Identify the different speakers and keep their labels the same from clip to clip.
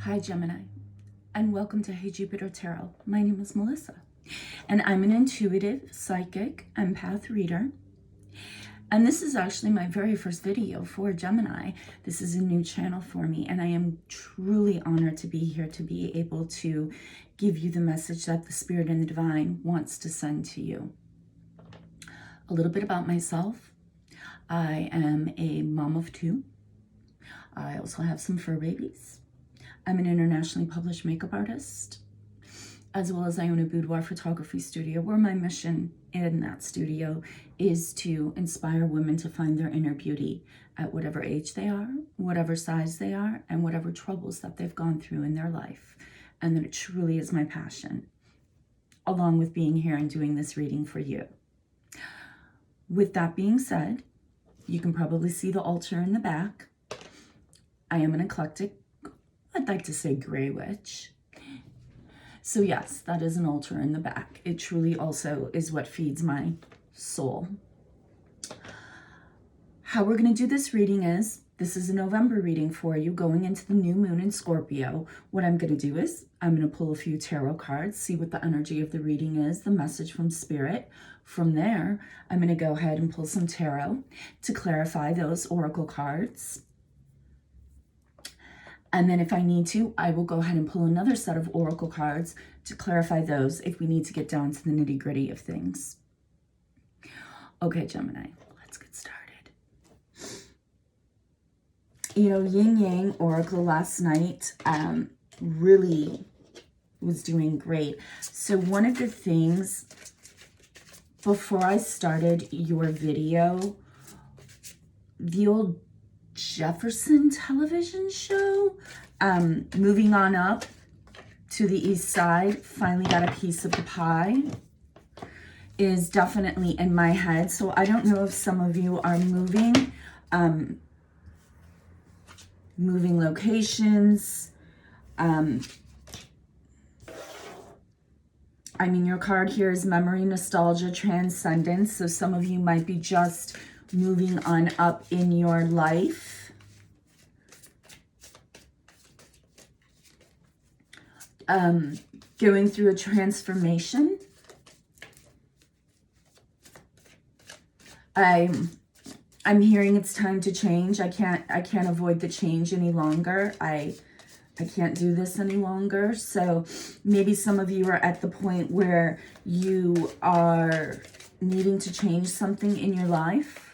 Speaker 1: Hi Gemini, and welcome to Hey Jupiter Tarot. My name is Melissa, and I'm an intuitive, psychic, empath reader. And this is actually my very first video for Gemini. This is a new channel for me, and I am truly honored to be here to be able to give you the message that the Spirit and the Divine wants to send to you. A little bit about myself. I am a mom of two. I also have some fur babies. I'm an internationally published makeup artist, as well as I own a boudoir photography studio where my mission in that studio is to inspire women to find their inner beauty at whatever age they are, whatever size they are, and whatever troubles that they've gone through in their life. And that it truly is my passion, along with being here and doing this reading for you. With that being said, you can probably see the altar in the back. I am an eclectic, I'd like to say gray witch. So yes, that is an altar in the back. It truly also is what feeds my soul. How we're going to do this reading is, this is a November reading for you going into the new moon in Scorpio. What I'm going to do is, I'm going to pull a few tarot cards, see what the energy of the reading is, the message from Spirit. From there, I'm going to go ahead and pull some tarot to clarify those oracle cards. And then if I need to, I will go ahead and pull another set of oracle cards to clarify those if we need to get down to the nitty-gritty of things. Okay, Gemini, let's get started. You know, Yin Yang Oracle last night really was doing great. So one of the things, before I started your video, the old Jefferson television show, moving on up to the east side, finally got a piece of the pie, is definitely in my head. So I don't know if some of you are moving locations. I mean, your card here is memory, nostalgia, transcendence. So some of you might be just moving on up in your life. Going through a transformation. I'm hearing it's time to change. I can't avoid the change any longer. I can't do this any longer. So maybe some of you are at the point where you are needing to change something in your life.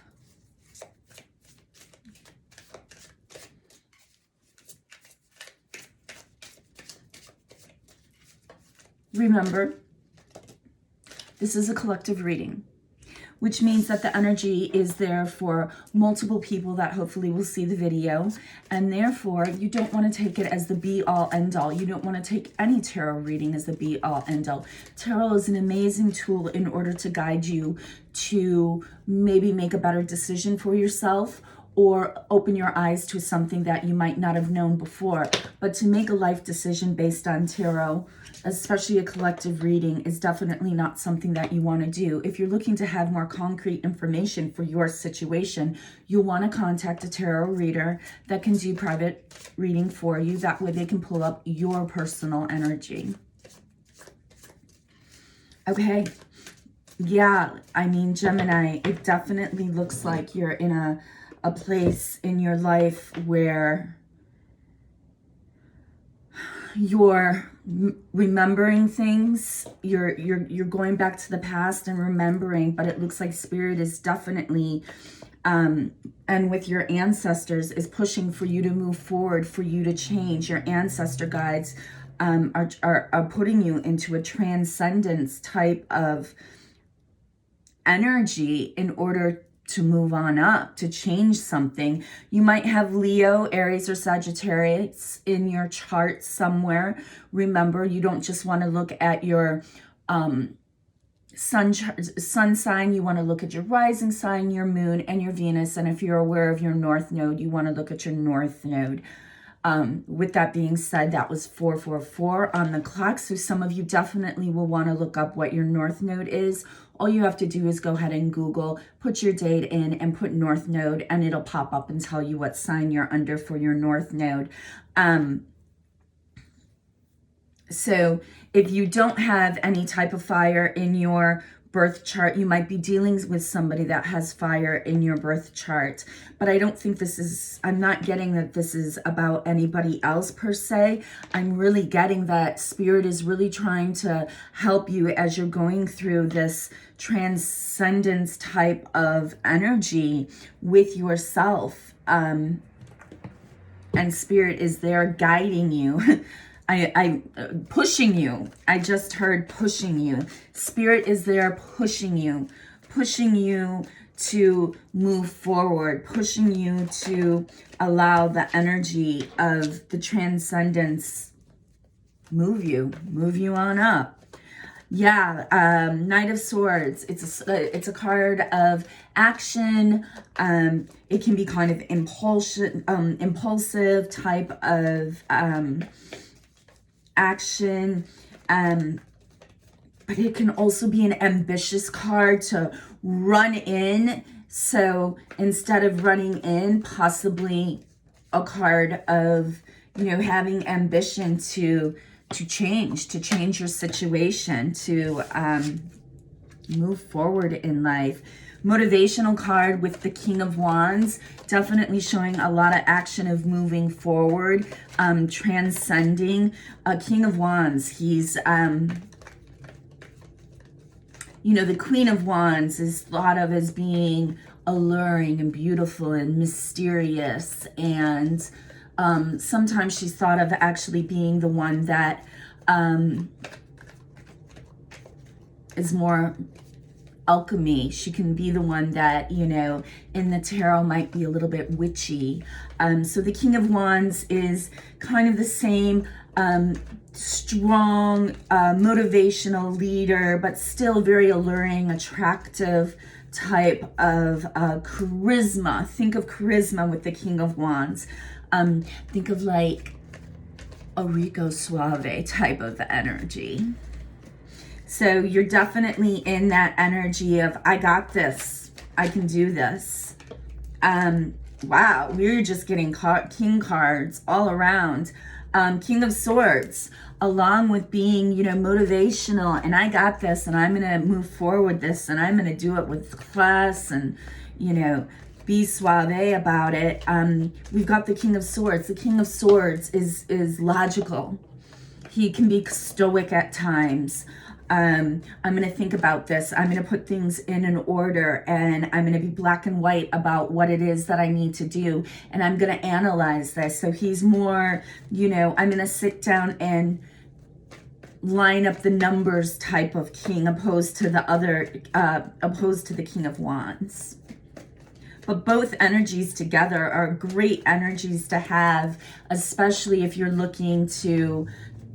Speaker 1: Remember, this is a collective reading, which means that the energy is there for multiple people that hopefully will see the video. And therefore, you don't want to take it as the be-all, end-all. You don't want to take any tarot reading as the be-all, end-all. Tarot is an amazing tool in order to guide you to maybe make a better decision for yourself, or open your eyes to something that you might not have known before. But to make a life decision based on tarot, especially a collective reading, is definitely not something that you want to do. If you're looking to have more concrete information for your situation, you'll want to contact a tarot reader that can do private reading for you. That way they can pull up your personal energy. Okay. Yeah, I mean, Gemini, it definitely looks like you're in a place in your life where you're remembering things, you're going back to the past and remembering, but it looks like Spirit is definitely and with your ancestors is pushing for you to move forward, for you to change. Your ancestor guides are putting you into a transcendence type of energy in order to move on up, to change something. You might have Leo, Aries, or Sagittarius in your chart somewhere. Remember, you don't just want to look at your sun sign. You want to look at your rising sign, your moon, and your Venus. And if you're aware of your north node, you want to look at your north node. With that being said, that was 444 on the clock. So some of you definitely will want to look up what your north node is. All you have to do is go ahead and Google, put your date in and put north node, and it'll pop up and tell you what sign you're under for your north node. So if you don't have any type of fire in your birth chart, you might be dealing with somebody that has fire in your birth chart. But I don't think this is, I'm not getting that this is about anybody else per se. I'm really getting that Spirit is really trying to help you as you're going through this transcendence type of energy with yourself. And Spirit is there guiding you. I pushing you. I just heard pushing you. Spirit is there pushing you to move forward, pushing you to allow the energy of the transcendence move you on up. Yeah, Knight of Swords. It's a card of action. It can be kind of impulsive type of action, but it can also be an ambitious card to run in. So instead of running in, possibly a card of, you know, having ambition to change your situation, to move forward in life. Motivational card with the King of Wands, definitely showing a lot of action of moving forward, transcending. King of Wands, he's, you know, the Queen of Wands is thought of as being alluring and beautiful and mysterious. And sometimes she's thought of actually being the one that is more alchemy. She can be the one that, you know, in the tarot might be a little bit witchy. So the King of Wands is kind of the same strong, motivational leader, but still very alluring, attractive type of charisma. Think of charisma with the King of Wands. Think of like a Rico Suave type of energy. So you're definitely in that energy of, I got this, I can do this. Wow, we're just getting king cards all around. King of Swords, along with being, you know, motivational, and I got this, and I'm going to move forward this, and I'm going to do it with class, and, you know, be suave about it. We've got the King of Swords. The King of Swords is logical. He can be stoic at times. I'm going to think about this. I'm going to put things in an order, and I'm going to be black and white about what it is that I need to do. And I'm going to analyze this. So he's more, you know, I'm going to sit down and line up the numbers type of king, opposed to the King of Wands. But both energies together are great energies to have, especially if you're looking to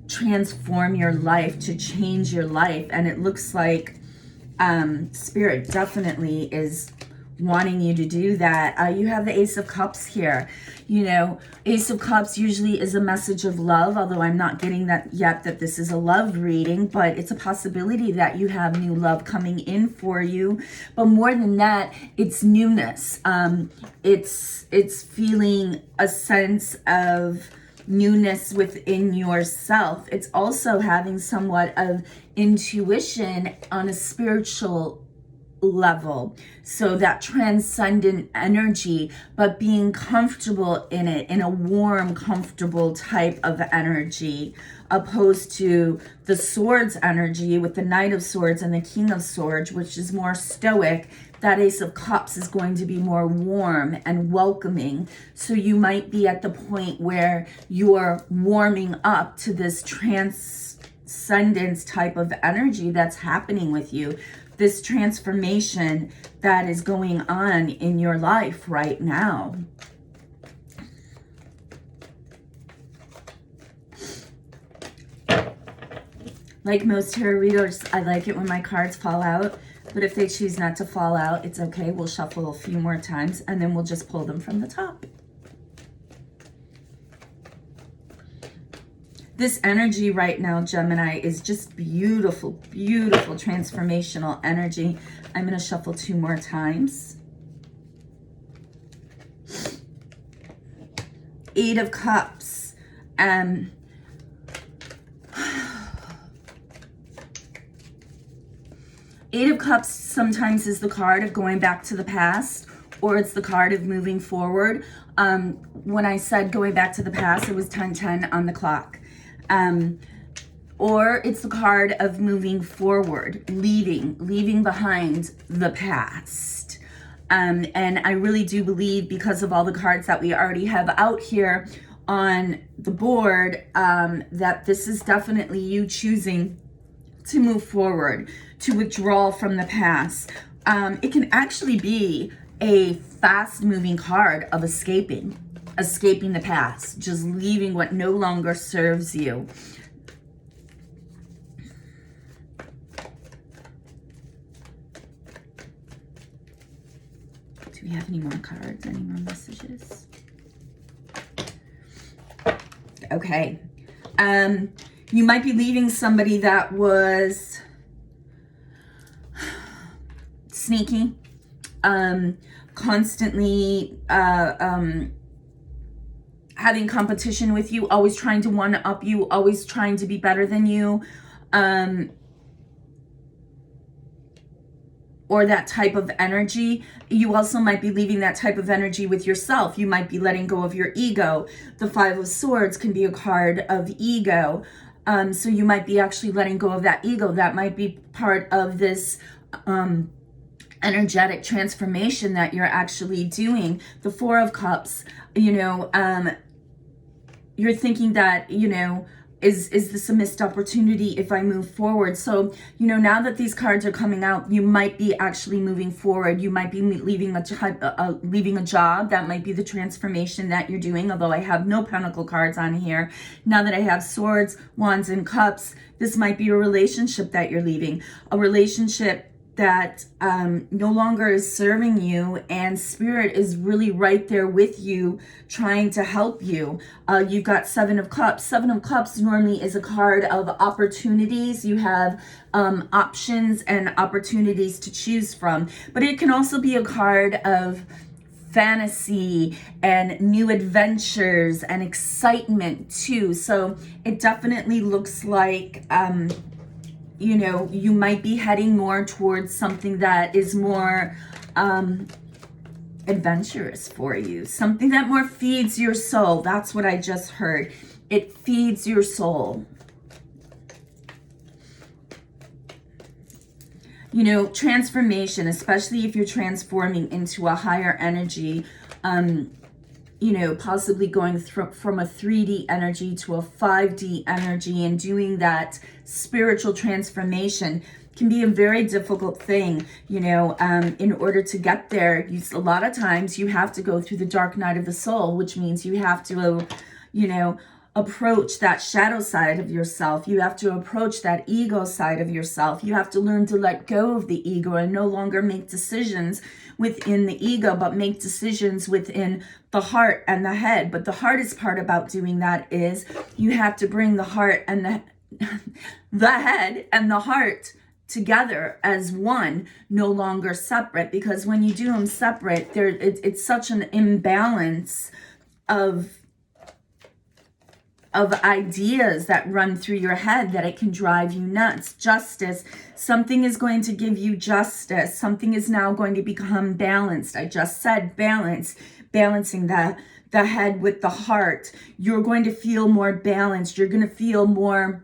Speaker 1: transform your life, to change your life. And it looks like Spirit definitely is wanting you to do that. You have the Ace of Cups here. You know, Ace of Cups usually is a message of love, although I'm not getting that yet, that this is a love reading, but it's a possibility that you have new love coming in for you. But more than that, it's newness. It's feeling a sense of newness within yourself. It's also having somewhat of intuition on a spiritual level. So that transcendent energy, but being comfortable in it, in a warm, comfortable type of energy, opposed to the Swords energy with the Knight of Swords and the King of Swords, which is more stoic. That Ace of Cups is going to be more warm and welcoming. So you might be at the point where you're warming up to this transcendence type of energy that's happening with you. This transformation that is going on in your life right now. Like most tarot readers, I like it when my cards fall out. But if they choose not to fall out, it's okay. We'll shuffle a few more times, and then we'll just pull them from the top. This energy right now, Gemini, is just beautiful, beautiful transformational energy. I'm going to shuffle 2 more times. 8 of Cups. Eight of Cups sometimes is the card of going back to the past, or it's the card of moving forward. When I said going back to the past, it was 10:10 on the clock. Or it's the card of moving forward, leaving behind the past. And I really do believe, because of all the cards that we already have out here on the board, that this is definitely you choosing to move forward, to withdraw from the past. It can actually be a fast-moving card of escaping the past, just leaving what no longer serves you. Do we have any more cards, any more messages? Okay. You might be leaving somebody that was sneaky, constantly having competition with you, always trying to one-up you, always trying to be better than you, or that type of energy. You also might be leaving that type of energy with yourself. You might be letting go of your ego. The Five of Swords can be a card of ego. So you might be actually letting go of that ego. That might be part of this energetic transformation that you're actually doing. The Four of Cups, you know, you're thinking that, you know, is this a missed opportunity if I move forward? So, you know, now that these cards are coming out, you might be actually moving forward. You might be leaving a job. That might be the transformation that you're doing, although I have no Pentacle cards on here. Now that I have Swords, Wands, and Cups, this might be a relationship that you're leaving. A relationship that no longer is serving you, and Spirit is really right there with you, trying to help you. You've got Seven of Cups. Seven of Cups normally is a card of opportunities. You have options and opportunities to choose from, but it can also be a card of fantasy and new adventures and excitement too. So it definitely looks like you know, you might be heading more towards something that is more adventurous for you. Something that more feeds your soul. That's what I just heard. It feeds your soul. You know, transformation, especially if you're transforming into a higher energy, you know, possibly going from a 3D energy to a 5D energy, and doing that spiritual transformation can be a very difficult thing, you know. In order to get there, a lot of times you have to go through the dark night of the soul, which means you have to, you know, approach that shadow side of yourself. You have to approach that ego side of yourself. You have to learn to let go of the ego and no longer make decisions within the ego, but make decisions within the heart and the head. But the hardest part about doing that is you have to bring the heart and the head and the heart together as one, no longer separate. Because when you do them separate, it's such an imbalance of ideas that run through your head that it can drive you nuts. Justice, something is going to give you justice. Something is now going to become balanced. I just said balance, balancing the head with the heart. You're going to feel more balanced. You're going to feel more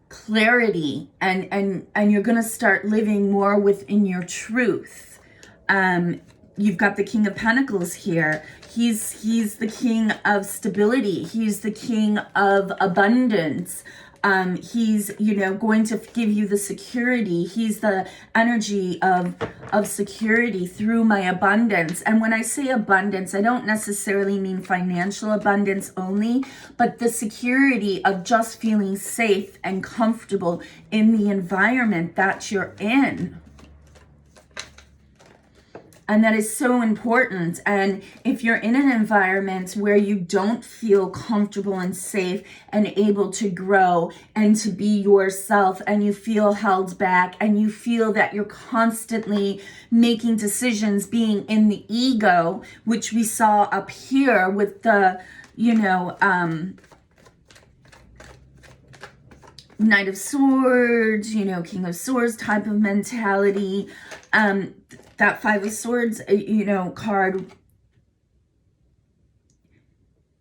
Speaker 1: clarity, and you're going to start living more within your truth. You've got the King of Pentacles here. He's the king of stability. He's the king of abundance. He's, you know, going to give you the security. He's the energy of security through my abundance. And when I say abundance, I don't necessarily mean financial abundance only, but the security of just feeling safe and comfortable in the environment that you're in. And that is so important. And if you're in an environment where you don't feel comfortable and safe and able to grow and to be yourself, and you feel held back, and you feel that you're constantly making decisions, being in the ego, which we saw up here with the, you know, Knight of Swords, you know, King of Swords type of mentality. That Five of Swords, you know, card,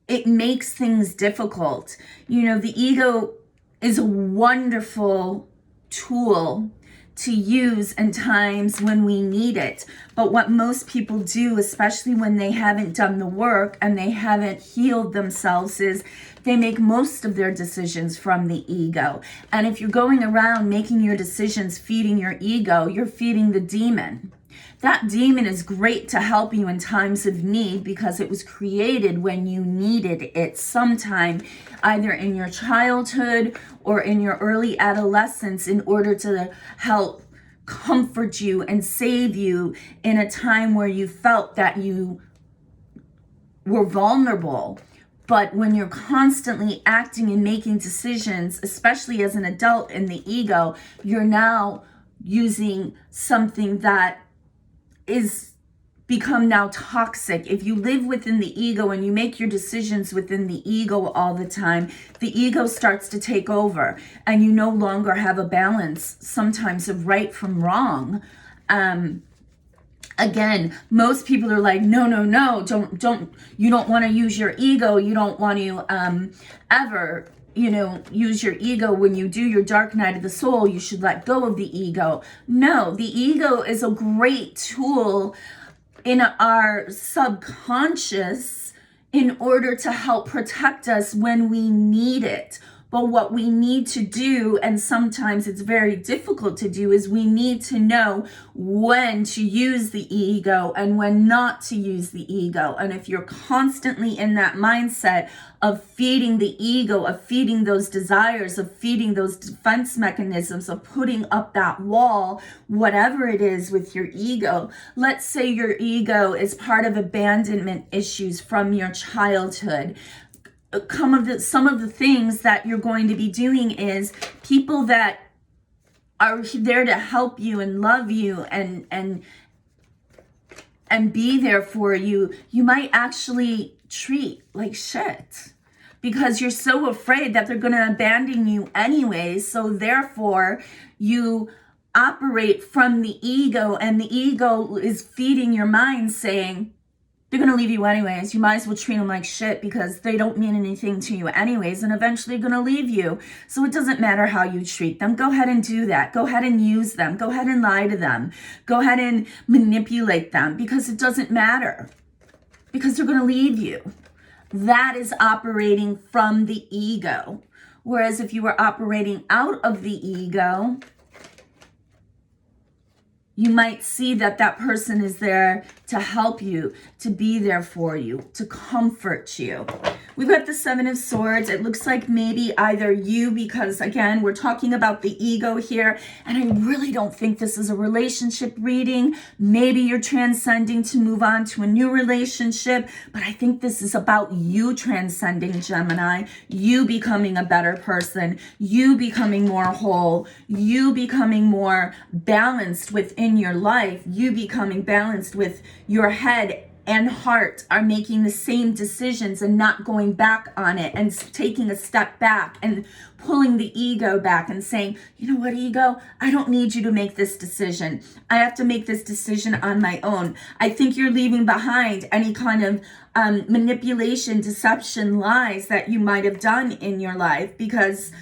Speaker 1: it makes things difficult. You know, the ego is a wonderful tool to use in times when we need it. But what most people do, especially when they haven't done the work and they haven't healed themselves, is they make most of their decisions from the ego. And if you're going around making your decisions feeding your ego, you're feeding the demon. That demon is great to help you in times of need because it was created when you needed it sometime, either in your childhood or in your early adolescence, in order to help comfort you and save you in a time where you felt that you were vulnerable. But when you're constantly acting and making decisions, especially as an adult in the ego, you're now using something that is become now toxic. If you live within the ego and you make your decisions within the ego all the time, the ego starts to take over and you no longer have a balance sometimes of right from wrong. Again, most people are like, no, don't, you don't want to use your ego. You don't want to ever, you know, use your ego. When you do your dark night of the soul, you should let go of the ego. No, the ego is a great tool in our subconscious in order to help protect us when we need it. But what we need to do, and sometimes it's very difficult to do, is we need to know when to use the ego and when not to use the ego. And if you're constantly in that mindset of feeding the ego, of feeding those desires, of feeding those defense mechanisms, of putting up that wall, whatever it is with your ego, let's say your ego is part of abandonment issues from your childhood. Some of the things that you're going to be doing is people that are there to help you and love you and be there for you, you might actually treat like shit because you're so afraid that they're going to abandon you anyway. So therefore you operate from the ego, and the ego is feeding your mind saying, they're going to leave you anyways. You might as well treat them like shit because they don't mean anything to you anyways, and eventually going to leave you. So it doesn't matter how you treat them. Go ahead and do that. Go ahead and use them. Go ahead and lie to them. Go ahead and manipulate them because it doesn't matter, because they're going to leave you. That is operating from the ego. Whereas if you were operating out of the ego, you might see that that person is there to help you, to be there for you, to comfort you. We've got the Seven of Swords. It looks like maybe either you, because again, we're talking about the ego here, and I really don't think this is a relationship reading. Maybe you're transcending to move on to a new relationship, but I think this is about you transcending, Gemini, you becoming a better person, you becoming more whole, you becoming more balanced within your life, you becoming balanced with your head and heart are making the same decisions and not going back on it and taking a step back and pulling the ego back and saying, you know what, ego, I don't need you to make this decision. I have to make this decision on my own. I think you're leaving behind any kind of manipulation, deception, lies that you might have done in your life, because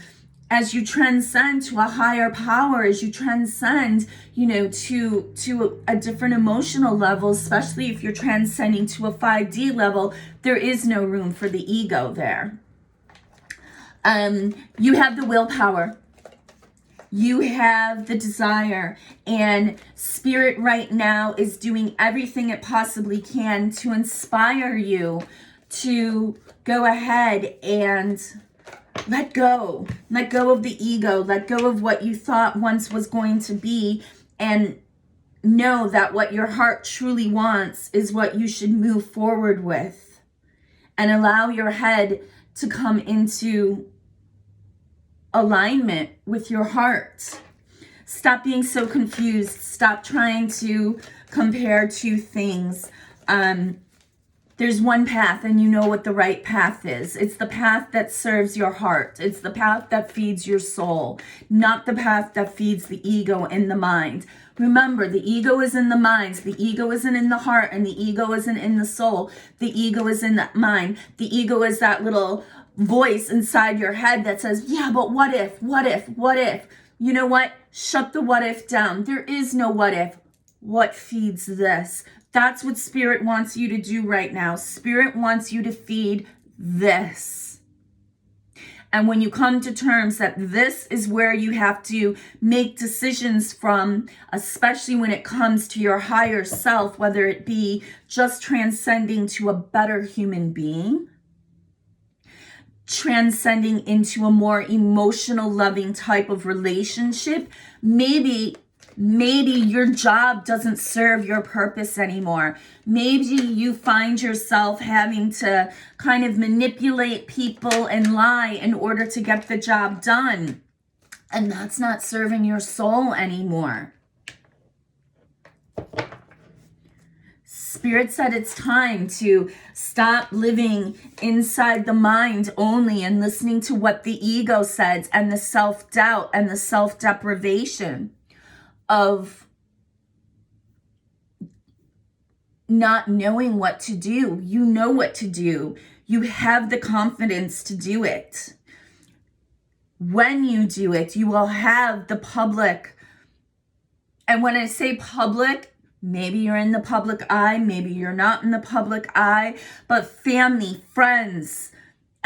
Speaker 1: as you transcend to a higher power, as you transcend, you know, to a different emotional level, especially if you're transcending to a 5D level, there is no room for the ego there. You have the willpower. You have the desire, and Spirit right now is doing everything it possibly can to inspire you to go ahead and let go of the ego, let go of what you thought once was going to be, and know that what your heart truly wants is what you should move forward with, and allow your head to come into alignment with your heart. Stop being so confused. Stop trying to compare two things. There's one path, and you know what the right path is. It's the path that serves your heart. It's the path that feeds your soul, not the path that feeds the ego and the mind. Remember, the ego is in the mind. The ego isn't in the heart, and the ego isn't in the soul. The ego is in the mind. The ego is that little voice inside your head that says, yeah, but what if, what if, what if? You know what? Shut the what if down. There is no what if. What feeds this? That's what Spirit wants you to do right now. Spirit wants you to feed this. And when you come to terms that this is where you have to make decisions from, especially when it comes to your higher self, whether it be just transcending to a better human being, transcending into a more emotional, loving type of relationship, maybe your job doesn't serve your purpose anymore. Maybe you find yourself having to kind of manipulate people and lie in order to get the job done. And that's not serving your soul anymore. Spirit said it's time to stop living inside the mind only and listening to what the ego says and the self-doubt and the self-deprivation of not knowing what to do. You know what to do. You have the confidence to do it. When you do it, you will have the public. And when I say public, maybe you're in the public eye, maybe you're not in the public eye, but family, friends,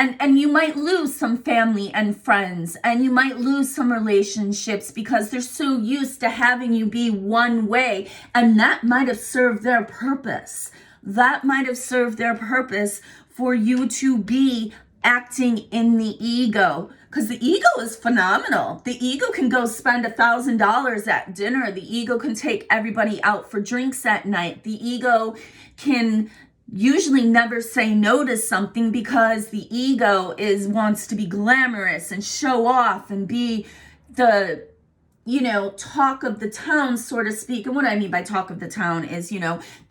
Speaker 1: and you might lose some family and friends, and you might lose some relationships because they're so used to having you be one way, and that might have served their purpose. That might have served their purpose for you to be acting in the ego, because the ego is phenomenal. The ego can go spend $1,000 at dinner. The ego can take everybody out for drinks at night. The ego can usually never say no to something because the ego wants to be glamorous and show off and be the, talk of the town, so to speak. And what I mean by talk of the town is,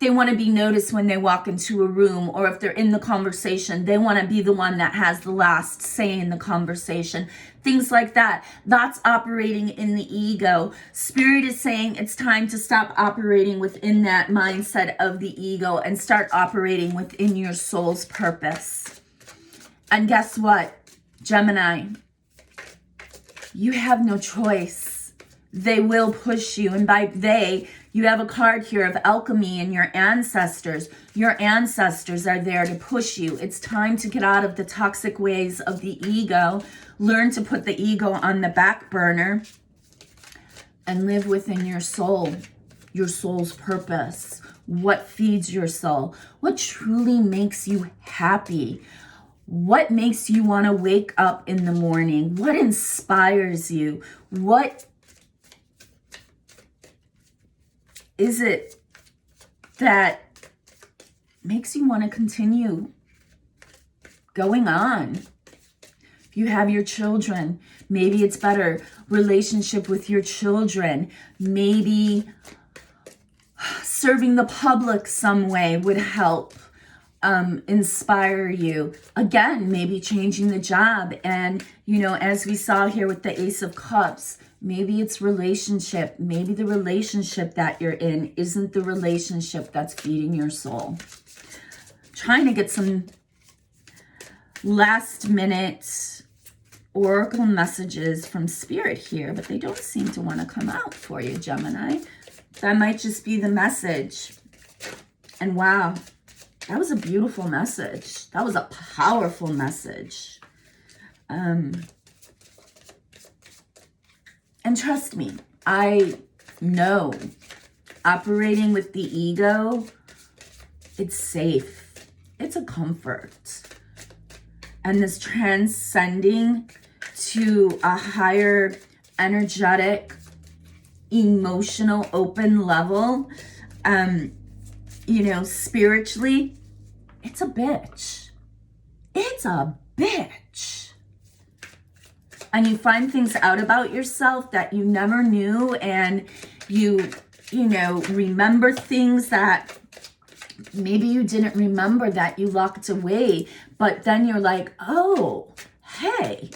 Speaker 1: they want to be noticed when they walk into a room, or if they're in the conversation, they want to be the one that has the last say in the conversation. Things like that. That's operating in the ego. Spirit is saying it's time to stop operating within that mindset of the ego and start operating within your soul's purpose. And guess what, Gemini? You have no choice. They will push you. And by they, you have a card here of alchemy and your ancestors. Your ancestors are there to push you. It's time to get out of the toxic ways of the ego. Learn to put the ego on the back burner and live within your soul's purpose. What feeds your soul? What truly makes you happy? What makes you want to wake up in the morning? What inspires you? What is it that makes you want to continue going on? If you have your children, maybe it's better relationship with your children. Maybe serving the public some way would help inspire you. Again, maybe changing the job. And, as we saw here with the Ace of Cups, maybe it's relationship. Maybe the relationship that you're in isn't the relationship that's feeding your soul. Trying to get some last minute oracle messages from Spirit here, but they don't seem to want to come out for you, Gemini. That might just be the message. And wow, that was a beautiful message. That was a powerful message. And trust me, I know operating with the ego, it's safe. It's a comfort. And this transcending to a higher energetic, emotional, open level, spiritually, it's a bitch. It's a bitch. And you find things out about yourself that you never knew, and you remember things that maybe you didn't remember that you locked away, but then you're like, oh, hey,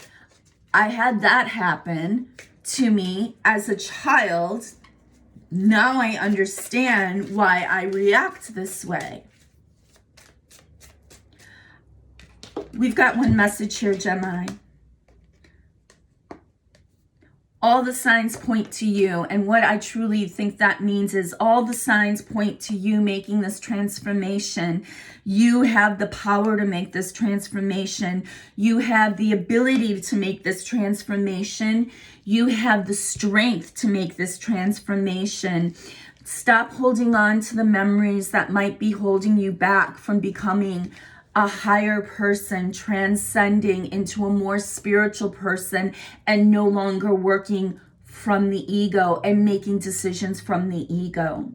Speaker 1: I had that happen to me as a child. Now I understand why I react this way. We've got one message here, Gemini. All the signs point to you. And what I truly think that means is all the signs point to you making this transformation. You have the power to make this transformation. You have the ability to make this transformation. You have the strength to make this transformation. Stop holding on to the memories that might be holding you back from becoming a higher person, transcending into a more spiritual person, and no longer working from the ego and making decisions from the ego.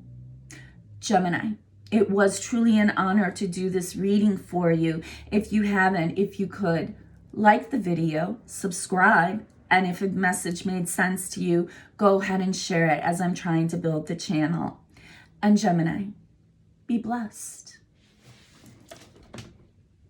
Speaker 1: Gemini, it was truly an honor to do this reading for you. If you haven't, if you could, like the video, subscribe, and if a message made sense to you, go ahead and share it as I'm trying to build the channel. And Gemini, be blessed.